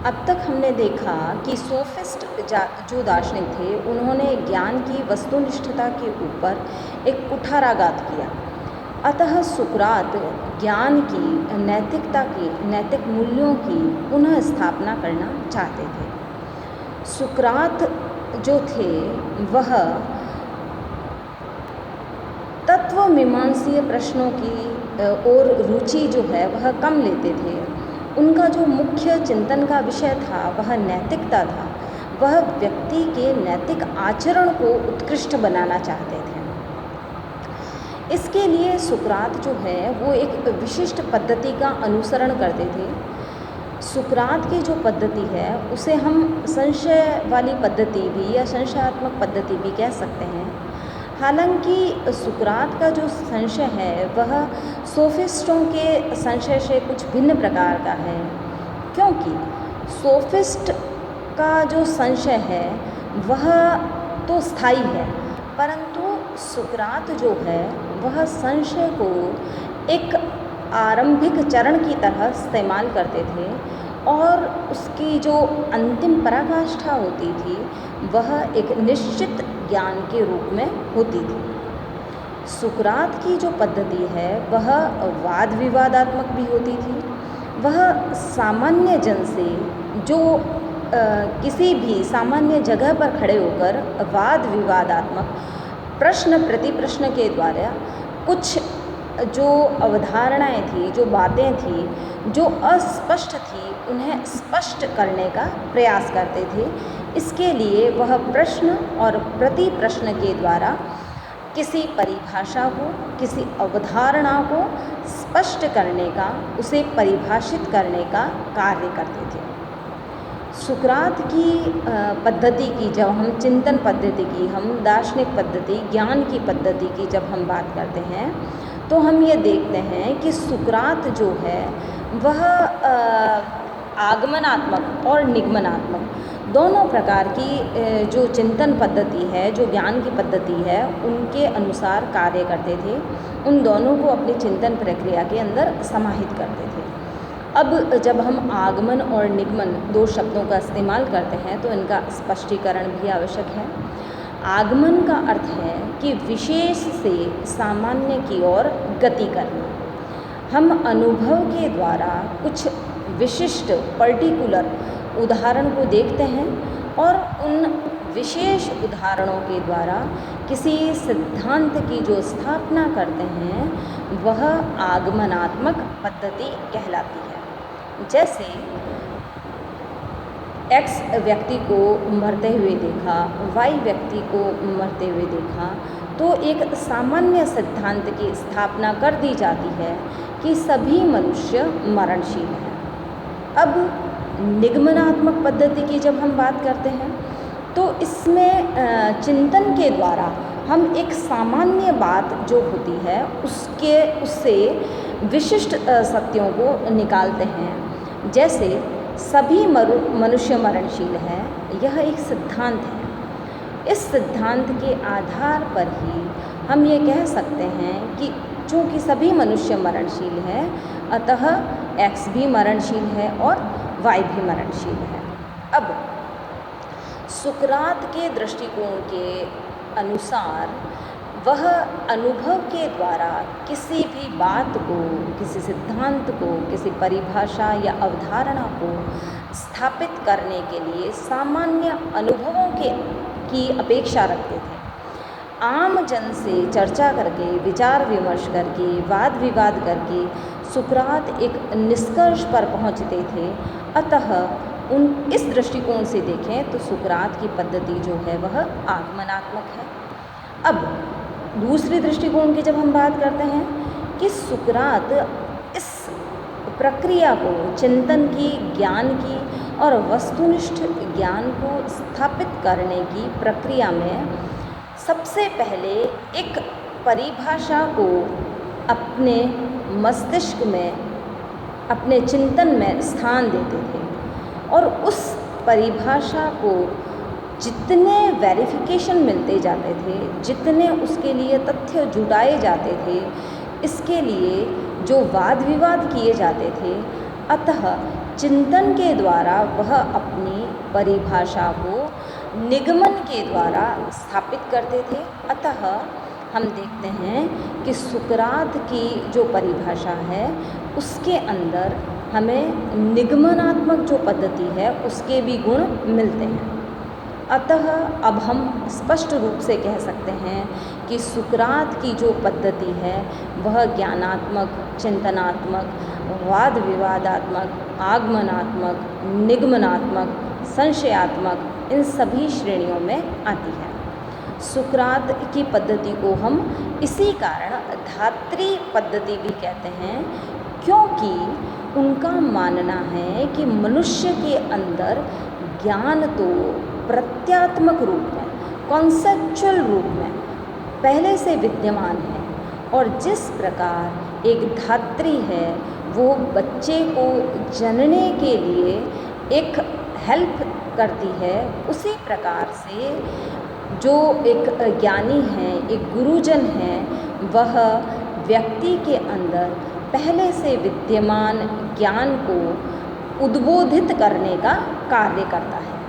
अब तक हमने देखा कि सोफिस्ट जो दार्शनिक थे उन्होंने ज्ञान की वस्तुनिष्ठता के ऊपर एक कुठाराघात किया। अतः सुकरात ज्ञान की नैतिकता की नैतिक मूल्यों की पुनः स्थापना करना चाहते थे। सुकरात जो थे वह तत्व मीमांसीय प्रश्नों की और रुचि जो है वह कम लेते थे। उनका जो मुख्य चिंतन का विषय था वह नैतिकता था। वह व्यक्ति के नैतिक आचरण को उत्कृष्ट बनाना चाहते थे। इसके लिए सुकरात जो है वो एक विशिष्ट पद्धति का अनुसरण करते थे। सुकरात की जो पद्धति है उसे हम संशय वाली पद्धति भी या संशयात्मक पद्धति भी कह सकते हैं। हालांकि सुकरात का जो संशय है वह सोफिस्टों के संशय से कुछ भिन्न प्रकार का है, क्योंकि सोफिस्ट का जो संशय है वह तो स्थायी है, परंतु सुकरात जो है वह संशय को एक आरंभिक चरण की तरह इस्तेमाल करते थे और उसकी जो अंतिम पराकाष्ठा होती थी वह एक निश्चित ज्ञान के रूप में होती थी। सुकरात की जो पद्धति है वह वाद विवादात्मक भी होती थी। वह सामान्य जन से जो किसी भी सामान्य जगह पर खड़े होकर वाद विवादात्मक प्रश्न प्रतिप्रश्न के द्वारा कुछ जो अवधारणाएं थी, जो बातें थी, जो अस्पष्ट थी, उन्हें स्पष्ट करने का प्रयास करते थे। इसके लिए वह प्रश्न और प्रति प्रश्न के द्वारा किसी परिभाषा को, किसी अवधारणा को स्पष्ट करने का, उसे परिभाषित करने का कार्य करते थे। सुकरात की पद्धति की जब हम चिंतन पद्धति की, हम दार्शनिक पद्धति, ज्ञान की पद्धति की जब हम बात करते हैं तो हम ये देखते हैं कि सुकरात जो है वह आगमनात्मक और निगमनात्मक दोनों प्रकार की जो चिंतन पद्धति है, जो ज्ञान की पद्धति है, उनके अनुसार कार्य करते थे। उन दोनों को अपनी चिंतन प्रक्रिया के अंदर समाहित करते थे। अब जब हम आगमन और निगमन दो शब्दों का इस्तेमाल करते हैं तो इनका स्पष्टीकरण भी आवश्यक है। आगमन का अर्थ है कि विशेष से सामान्य की ओर गति करना। हम अनुभव के द्वारा कुछ विशिष्ट पर्टिकुलर उदाहरण को देखते हैं और उन विशेष उदाहरणों के द्वारा किसी सिद्धांत की जो स्थापना करते हैं वह आगमनात्मक पद्धति कहलाती है। जैसे एक्स व्यक्ति को मरते हुए देखा, वाई व्यक्ति को मरते हुए देखा, तो एक सामान्य सिद्धांत की स्थापना कर दी जाती है कि सभी मनुष्य मरणशील हैं। अब निगमनात्मक पद्धति की जब हम बात करते हैं तो इसमें चिंतन के द्वारा हम एक सामान्य बात जो होती है उससे विशिष्ट सत्यों को निकालते हैं। जैसे सभी मनुष्य मरणशील है, यह एक सिद्धांत है। इस सिद्धांत के आधार पर ही हम ये कह सकते हैं कि चूँकि सभी मनुष्य मरणशील है अतः एक्स भी मरणशील है और वाई भी मरणशील है। अब सुकरात के दृष्टिकोण के अनुसार वह अनुभव के द्वारा किसी भी बात को, किसी सिद्धांत को, किसी परिभाषा या अवधारणा को स्थापित करने के लिए सामान्य अनुभवों की अपेक्षा रखते थे। आम जन से चर्चा करके, विचार विमर्श करके, वाद विवाद करके सुकरात एक निष्कर्ष पर पहुंचते थे। अतः इस दृष्टिकोण से देखें तो सुकरात की पद्धति जो है वह आगमनात्मक है। अब दूसरे दृष्टिकोण की जब हम बात करते हैं कि सुकरात इस प्रक्रिया को, चिंतन की, ज्ञान की और वस्तुनिष्ठ ज्ञान को स्थापित करने की प्रक्रिया में सबसे पहले एक परिभाषा को अपने मस्तिष्क में, अपने चिंतन में स्थान देते थे और उस परिभाषा को जितने वेरिफिकेशन मिलते जाते थे, जितने उसके लिए तथ्य जुटाए जाते थे, इसके लिए जो वाद विवाद किए जाते थे, अतः चिंतन के द्वारा वह अपनी परिभाषा को निगमन के द्वारा स्थापित करते थे। अतः हम देखते हैं कि सुकरात की जो परिभाषा है उसके अंदर हमें निगमनात्मक जो पद्धति है उसके भी गुण मिलते हैं। अतः अब हम स्पष्ट रूप से कह सकते हैं कि सुकरात की जो पद्धति है वह ज्ञानात्मक, चिंतनात्मक, वाद विवादात्मक, आगमनात्मक, निगमनात्मक, संशयात्मक इन सभी श्रेणियों में आती है। सुकरात की पद्धति को हम इसी कारण धात्री पद्धति भी कहते हैं, क्योंकि उनका मानना है कि मनुष्य के अंदर ज्ञान तो प्रत्यात्मक रूप में, कॉन्सेप्चुअल रूप में पहले से विद्यमान है, और जिस प्रकार एक धात्री है वो बच्चे को जनने के लिए एक हेल्प करती है, उसी प्रकार से जो एक ज्ञानी है, एक गुरुजन है, वह व्यक्ति के अंदर पहले से विद्यमान ज्ञान को उद्बोधित करने का कार्य करता है।